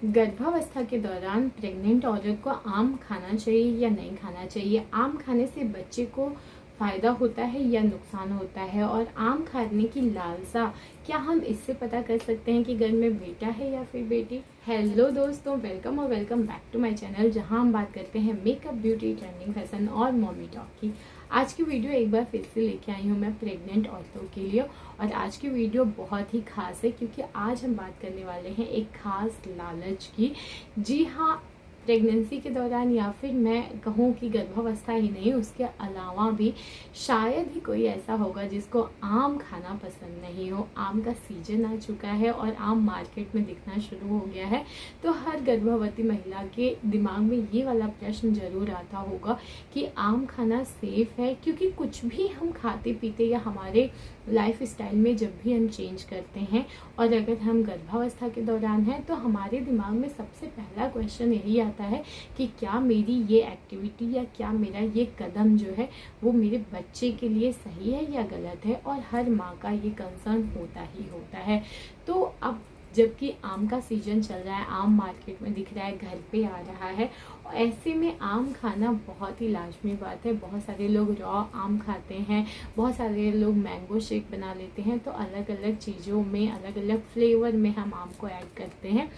गर्भावस्था के दौरान प्रेग्नेंट औरत को आम खाना चाहिए या नहीं खाना चाहिए? आम खाने से बच्चे को फायदा होता है या नुकसान होता है? और आम खाने की लालसा क्या हम इससे पता कर सकते हैं कि घर में बेटा है या फिर बेटी? हेलो दोस्तों, वेलकम और welcome back to my channel, जहां हम बात करते हैं मेकअप, ब्यूटी, ट्रेंडिंग, फैशन और मॉमी टॉक की। आज की वीडियो एक बार फिर से लेके आई हूँ मैं प्रेग्नेंट औरतों के लिए। और आज की वीडियो बहुत ही खास है क्योंकि आज हम बात करने वाले हैं एक खास लालच की। जी हाँ, प्रेगनेंसी के दौरान या फिर मैं कहूँ कि गर्भावस्था ही नहीं, उसके अलावा भी शायद ही कोई ऐसा होगा जिसको आम खाना पसंद नहीं हो। आम का सीजन आ चुका है और आम मार्केट में दिखना शुरू हो गया है, तो हर गर्भवती महिला के दिमाग में ये वाला प्रश्न जरूर आता होगा कि आम खाना सेफ है। क्योंकि कुछ भी हम खाते पीते या हमारे लाइफ स्टाइल में जब भी हम चेंज करते हैं और अगर हम गर्भावस्था के दौरान हैं, तो हमारे दिमाग में सबसे पहला क्वेश्चन यही आता है कि क्या मेरी ये एक्टिविटी या क्या मेरा ये कदम जो है वो मेरे बच्चे के लिए सही है या गलत है। और हर माँ का ये कंसर्न होता ही होता है। तो अब जबकि आम का सीजन चल रहा है, आम मार्केट में दिख रहा है, घर पे आ रहा है, ऐसे में आम खाना बहुत ही लाजमी बात है। बहुत सारे लोग रॉ आम खाते हैं, बहुत सारे लोग मैंगो शेक बना लेते हैं। तो अलग अलग चीज़ों में, अलग अलग फ्लेवर में हम आम को ऐड करते हैं।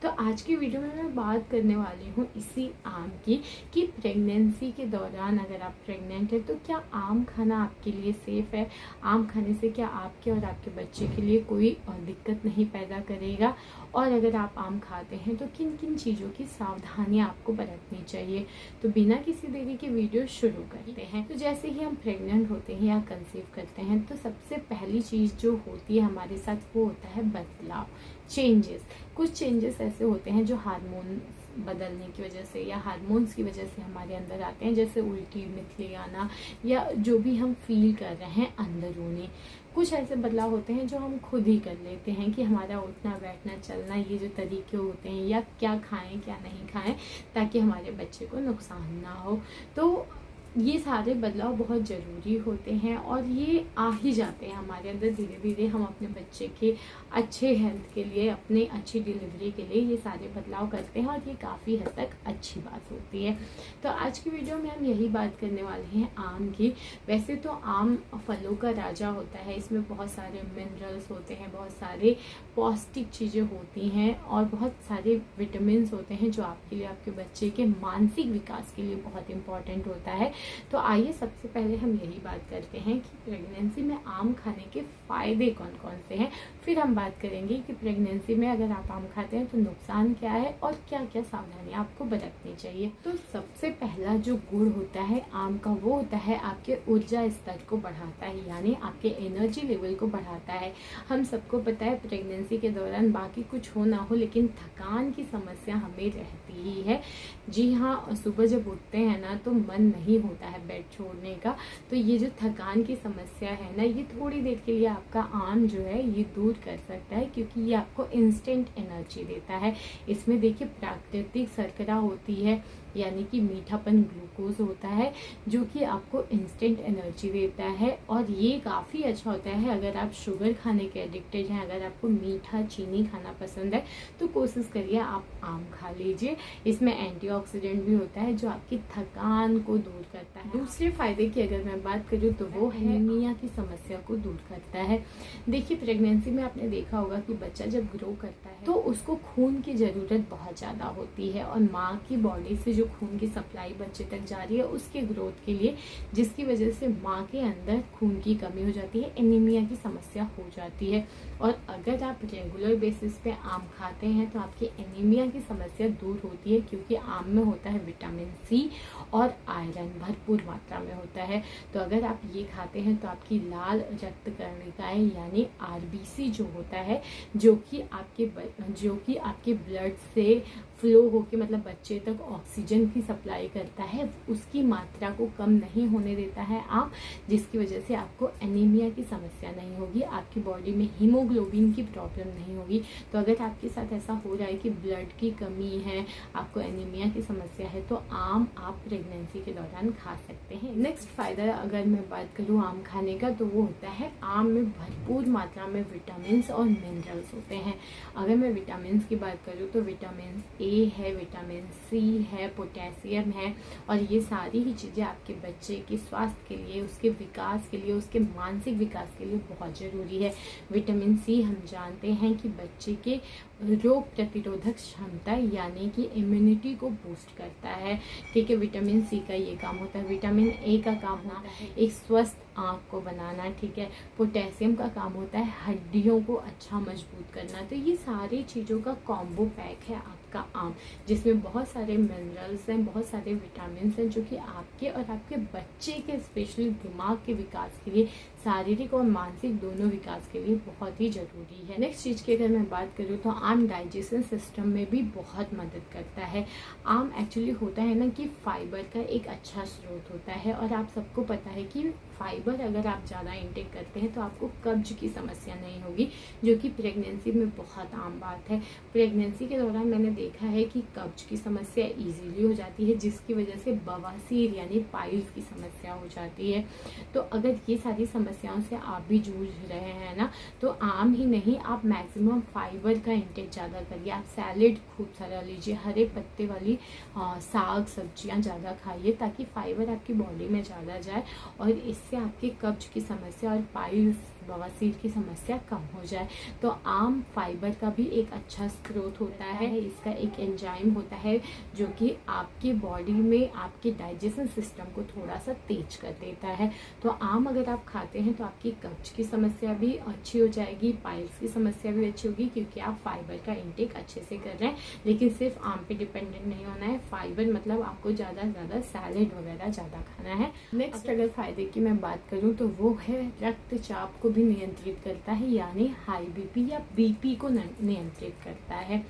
तो आज की वीडियो में मैं बात करने वाली हूँ इसी आम की कि प्रेगनेंसी के दौरान अगर आप प्रेग्नेंट हैं तो क्या आम खाना आपके लिए सेफ़ है? आम खाने से क्या आपके और आपके बच्चे के लिए कोई दिक्कत नहीं पैदा करेगा? और अगर आप आम खाते हैं तो किन किन चीज़ों की सावधानियाँ आपको बरतनी चाहिए? तो बिना किसी देरी के वीडियो शुरू करते हैं। तो जैसे ही हम प्रेग्नेंट होते हैं या कंसीव करते हैं तो सबसे पहली चीज़ जो होती है हमारे साथ वो होता है बदलाव, चेंजेस। कुछ चेंजेस ऐसे होते हैं जो हार्मोन बदलने की वजह से या हार्मोन्स की वजह से हमारे अंदर आते हैं, जैसे उल्टी, मिथली आना या जो भी हम फील कर रहे हैं अंदरूनी। कुछ ऐसे बदलाव होते हैं जो हम खुद ही कर लेते हैं कि हमारा उठना, बैठना, चलना, ये जो तरीके होते हैं या क्या खाएं क्या नहीं खाएं ताकि हमारे बच्चे को नुकसान ना हो। तो ये सारे बदलाव बहुत ज़रूरी होते हैं और ये आ ही जाते हैं हमारे अंदर धीरे धीरे। हम अपने बच्चे के अच्छे हेल्थ के लिए, अपने अच्छी डिलीवरी के लिए ये सारे बदलाव करते हैं और ये काफ़ी हद तक अच्छी बात होती है। तो आज की वीडियो में हम यही बात करने वाले हैं आम की। वैसे तो आम फलों का राजा होता है, इसमें बहुत सारे मिनरल्स होते हैं, बहुत सारे पौष्टिक चीज़ें होती हैं और बहुत सारे विटामिन होते हैं जो आपके लिए, आपके बच्चे के मानसिक विकास के लिए बहुत इंपॉर्टेंट होता है। तो आइए सबसे पहले हम यही बात करते हैं कि प्रेगनेंसी में आम खाने के फ़ायदे कौन कौन से हैं। फिर हम बात करेंगे कि प्रेगनेंसी में अगर आप आम खाते हैं तो नुकसान क्या है और क्या क्या सावधानियां आपको बरतनी चाहिए। तो सबसे पहला जो गुण होता है आम का वो होता है आपके ऊर्जा स्तर को बढ़ाता है, यानी आपके एनर्जी लेवल को बढ़ाता है। हम सबको पता है प्रेगनेंसी के दौरान बाकी कुछ हो ना हो लेकिन थकान की समस्या हमें रहती ही है। जी हाँ, सुबह जब उठते हैं ना तो मन नहीं होता है बेड छोड़ने का। तो ये जो थकान की समस्या है ना, ये थोड़ी देर के लिए आपका आम जो है ये दूर कर सकता है क्योंकि ये आपको इंस्टेंट एनर्जी देता है। इसमें देखिए प्राकृतिक शर्करा होती है, यानी कि मीठापन ग्लूकोज होता है जो कि आपको इंस्टेंट एनर्जी देता है। और ये काफ़ी अच्छा होता है अगर आप शुगर खाने के एडिक्टेड हैं, अगर आपको मीठा, चीनी खाना पसंद है तो कोशिश करिए आप आम खा लीजिए। इसमें एंटीऑक्सीडेंट भी होता है जो आपकी थकान को दूर करता है। दूसरे फायदे की अगर मैं बात करूँ तो वो है एनीमिया की समस्या को दूर करता है। देखिए प्रेगनेंसी में आपने देखा होगा कि बच्चा जब ग्रो करता है तो उसको खून की ज़रूरत बहुत ज़्यादा होती है और माँ की बॉडी से जो खून की सप्लाई बच्चे तक जा रही है उसके ग्रोथ के लिए, जिसकी वजह से माँ के अंदर खून की कमी हो जाती है, एनीमिया की समस्या हो जाती है। और अगर आप रेगुलर बेसिस पे आम खाते हैं तो आपकी एनीमिया की समस्या दूर होती है क्योंकि आम में होता है विटामिन सी और आयरन भरपूर मात्रा में होता है। तो अगर आप ये खाते हैं तो आपकी लाल रक्त कणिकाएं यानी आरबीसी जो होता है, जो कि आपके ब्लड से फ्लो होके मतलब बच्चे तक ऑक्सीजन की सप्लाई करता है, उसकी मात्रा को कम नहीं होने देता है आम, जिसकी वजह से आपको एनीमिया की समस्या नहीं होगी, आपकी बॉडी में हीमोग्लोबिन की प्रॉब्लम नहीं होगी। तो अगर आपके साथ ऐसा हो रहा है कि ब्लड की कमी है, आपको एनीमिया की समस्या है, तो आम आप प्रेगनेंसी के दौरान खा सकते हैं। नेक्स्ट फ़ायदा अगर मैं बात करूँ आम खाने का, तो वो होता है आम में भरपूर मात्रा में विटामिन और मिनरल्स होते हैं। अगर मैं विटामिन की बात करूँ तो विटामिन ए है, विटामिन सी है, पोटेशियम है, और ये सारी ही चीज़ें आपके बच्चे के स्वास्थ्य के लिए, उसके विकास के लिए, उसके मानसिक विकास के लिए बहुत ज़रूरी है। विटामिन सी हम जानते हैं कि बच्चे के रोग प्रतिरोधक क्षमता यानी कि इम्यूनिटी को बूस्ट करता है। ठीक है, विटामिन सी का ये काम होता है। विटामिन ए का काम होता है एक स्वस्थ आँख को बनाना। ठीक है, पोटेशियम का काम होता है हड्डियों को अच्छा मजबूत करना। तो ये सारी चीज़ों का कॉम्बो पैक है आपका आम, जिसमें बहुत सारे मिनरल्स हैं, बहुत सारे विटामिन हैं, जो कि आपके और आपके बच्चे के स्पेशली दिमाग के विकास के लिए, शारीरिक और मानसिक दोनों विकास के लिए बहुत ही ज़रूरी है। नेक्स्ट चीज़ की अगर मैं बात करूँ तो आम डाइजेशन सिस्टम में भी बहुत मदद करता है। आम एक्चुअली होता है ना कि फाइबर का एक अच्छा स्रोत होता है, और आप सबको पता है कि फाइबर अगर आप ज़्यादा इंटेक करते हैं तो आपको कब्ज की समस्या नहीं होगी, जो कि प्रेगनेंसी में बहुत आम बात है। प्रेगनेंसी के दौरान मैंने देखा है कि कब्ज की समस्या इजीली हो जाती है, जिसकी वजह से बवासीर यानी पाइल्स की समस्या हो जाती है। तो अगर ये सारी समस्याओं से आप भी जूझ रहे हैं ना, तो आम ही नहीं, आप मैक्सिमम फाइबर का इंटेक ज़्यादा करिए। आप सैलेड खूब सारा लीजिए, हरे पत्ते वाली साग सब्जियां ज़्यादा खाइए, ताकि फाइबर आपकी बॉडी में ज़्यादा जाए और इससे आपकी कब्ज की समस्या और पाइल्स बवासीर की समस्या कम हो जाए। तो आम फाइबर का भी एक अच्छा स्रोत होता है। इसका एक एंजाइम होता है जो कि आपकी बॉडी में आपके डाइजेशन सिस्टम को थोड़ा सा तेज कर देता है। तो आम अगर आप खाते हैं तो आपकी कब्ज की समस्या भी अच्छी हो जाएगी, पाइल्स की समस्या भी अच्छी होगी, क्योंकि आप फाइबर का इंटेक अच्छे से कर रहे हैं। लेकिन सिर्फ आम पे डिपेंडेंट नहीं होना है। फाइबर मतलब आपको ज़्यादा से ज़्यादा सैलेड वगैरह ज़्यादा खाना है। नेक्स्ट अगर फायदे की मैं बात करूँ तो वो है रक्तचाप को भी नियंत्रित करता है, यानी हाई बीपी या बीपी को नियंत्रित करता है।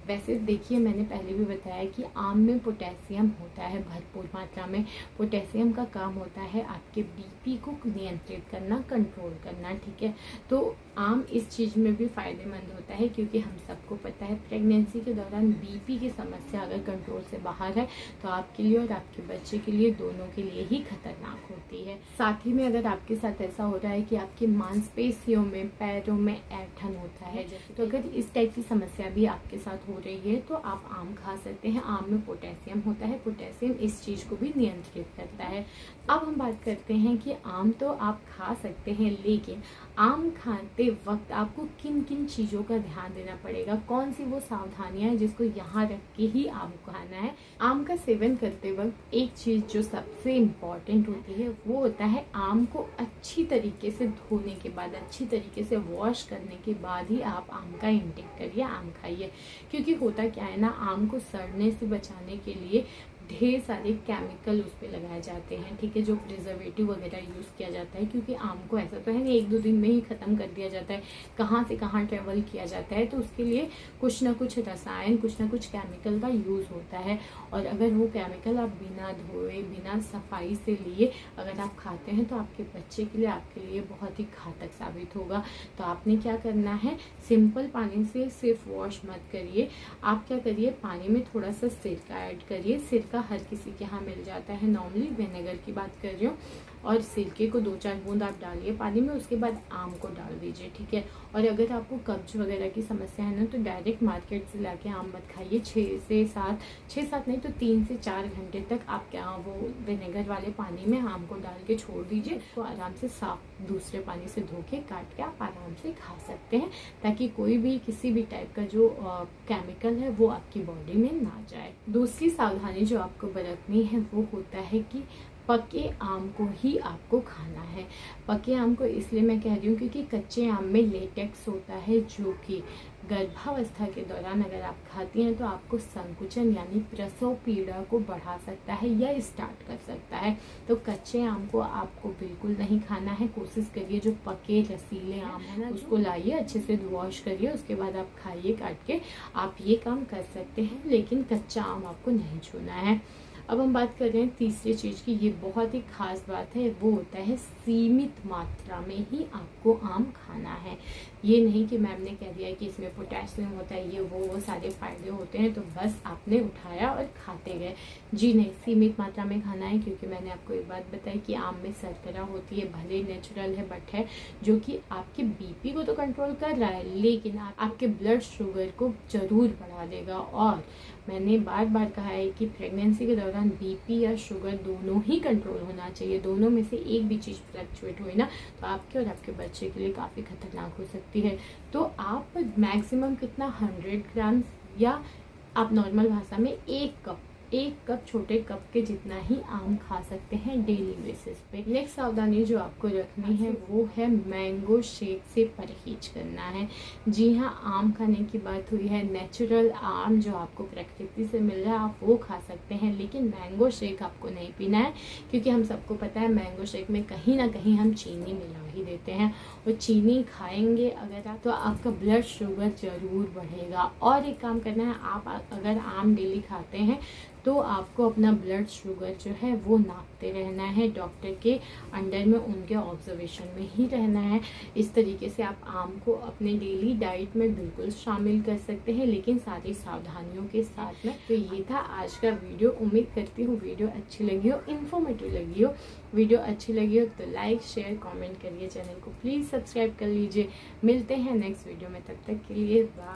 वैसे देखिए, मैंने पहले भी बताया कि आम में पोटेशियम होता है भरपूर मात्रा में। पोटेशियम का काम होता है आपके बीपी को नियंत्रित करना, कंट्रोल करना। ठीक है, तो आम इस चीज़ में भी फ़ायदेमंद होता है, क्योंकि हम सबको पता है प्रेगनेंसी के दौरान बीपी की समस्या अगर कंट्रोल से बाहर है तो आपके लिए और आपके बच्चे के लिए, दोनों के लिए ही खतरनाक होती है। साथ ही में अगर आपके साथ ऐसा हो रहा है कि आपकी मांसपेशियों में, पैरों में ऐंठन होता है, तो अगर इस टाइप की समस्या भी आपके साथ हो रही है तो आप आम खा सकते हैं। आम में पोटेशियम होता है, पोटेशियम इस चीज़ को भी नियंत्रित करता है। अब हम बात करते हैं कि आम तो आप खा सकते हैं, लेकिन आम खाते वक्त आपको किन किन चीज़ों का ध्यान देना पड़ेगा, कौन सी वो सावधानियां हैं जिसको यहाँ रख के ही आम को खाना है। आम का सेवन करते वक्त एक चीज़ जो सबसे इम्पॉर्टेंट होती है वो होता है आम को अच्छी तरीके से धोने के बाद, अच्छी तरीके से वॉश करने के बाद ही आप आम का इंटेक करिए, आम खाइए। क्योंकि होता क्या है ना, आम को सड़ने से बचाने के लिए ढेर सारे केमिकल उस पर लगाए जाते हैं। ठीक है, जो प्रिजर्वेटिव वगैरह यूज़ किया जाता है, क्योंकि आम को ऐसा तो है नहीं 1-2 दिन में ही ख़त्म कर दिया जाता है, कहाँ से कहाँ ट्रेवल किया जाता है। तो उसके लिए कुछ ना कुछ रसायन, कुछ ना कुछ केमिकल का यूज़ होता है। और अगर वो केमिकल आप बिना धोए, बिना सफाई से लिए अगर आप खाते हैं तो आपके बच्चे के लिए, आपके लिए बहुत ही घातक साबित होगा। तो आपने क्या करना है, सिंपल पानी से सिर्फ वॉश मत करिए। आप क्या करिए, पानी में थोड़ा सा सिरका ऐड करिए। सिरका हर किसी के यहाँ मिल जाता है, नॉर्मली विनेगर की बात कर रही हूँ। और सिरके को 2-4 बूंद आप डालिए पानी में, उसके बाद आम को डाल दीजिए। ठीक है, और अगर आपको कब्ज वगैरह की समस्या है ना, तो डायरेक्ट मार्केट से लाके आम मत खाइए। 6-7 नहीं तो 3 से 4 घंटे तक आप क्या वो विनेगर वाले पानी में आम को डाल के छोड़ दीजिए। तो आराम से साफ दूसरे पानी से धो के काट के आप आराम से खा सकते हैं, ताकि कोई भी किसी भी टाइप का जो केमिकल है वो आपकी बॉडी में ना जाए। दूसरी सावधानी जो आपको बरतनी है वो होता है कि पके आम को ही आपको खाना है। पके आम को इसलिए मैं कह रही हूँ क्योंकि कच्चे आम में लेटेक्स होता है, जो कि गर्भावस्था के दौरान अगर आप खाती हैं तो आपको संकुचन यानी प्रसव पीड़ा को बढ़ा सकता है या स्टार्ट कर सकता है। तो कच्चे आम को आपको बिल्कुल नहीं खाना है। कोशिश करिए जो पके रसीले आम है ना, उसको लाइए, अच्छे से वॉश करिए, उसके बाद आप खाइए काट के। आप ये काम कर सकते हैं, लेकिन कच्चा आम आपको नहीं छूना है। अब हम बात कर रहे हैं तीसरी चीज़ की। ये बहुत ही खास बात है, वो होता है सीमित मात्रा में ही आपको आम खाना है। ये नहीं कि मैम ने कह दिया कि इसमें पोटेशियम होता है, ये वो सारे फायदे होते हैं तो बस आपने उठाया और खाते गए। जी नहीं, सीमित मात्रा में खाना है, क्योंकि मैंने आपको एक बात बताई कि आम में शर्करा होती है, भले नेचुरल है बट है, जो कि आपके बीपी को तो कंट्रोल कर रहा है, लेकिन आपके ब्लड शुगर को जरूर बढ़ा देगा। और मैंने बार बार कहा है कि प्रेगनेंसी के दौरान बीपी या शुगर दोनों ही कंट्रोल होना चाहिए। दोनों में से एक भी चीज़ फ्लक्चुएट हुई ना तो आपके और आपके बच्चे के लिए काफ़ी खतरनाक हो सकती है। तो आप मैक्सिमम कितना 100 ग्राम या आप नॉर्मल भाषा में एक कप छोटे कप के जितना ही आम खा सकते हैं डेली बेसिस पे। नेक्स्ट सावधानी जो आपको रखनी है वो है मैंगो शेक से परहेज करना है। जी हाँ, आम खाने की बात हुई है, नेचुरल आम जो आपको प्रकृति से मिल रहा है आप वो खा सकते हैं, लेकिन मैंगो शेक आपको नहीं पीना है, क्योंकि हम सबको पता है मैंगो शेक में कहीं ना कहीं हम चीनी मिला ही देते हैं, और चीनी खाएंगे अगर आप तो आपका ब्लड शुगर जरूर बढ़ेगा। और एक काम करना है, आप अगर आम डेली खाते हैं तो आपको अपना ब्लड शुगर जो है वो नापते रहना है, डॉक्टर के अंडर में उनके ऑब्जर्वेशन में ही रहना है। इस तरीके से आप आम को अपने डेली डाइट में बिल्कुल शामिल कर सकते हैं, लेकिन सारी सावधानियों के साथ में। तो ये था आज का वीडियो। उम्मीद करती हूँ वीडियो अच्छी लगी हो, इन्फॉर्मेटिव लगी हो। वीडियो अच्छी लगी हो तो लाइक शेयर कमेंट करिए, चैनल को प्लीज़ सब्सक्राइब कर लीजिए। मिलते हैं नेक्स्ट वीडियो में, तब तक के लिए बाय।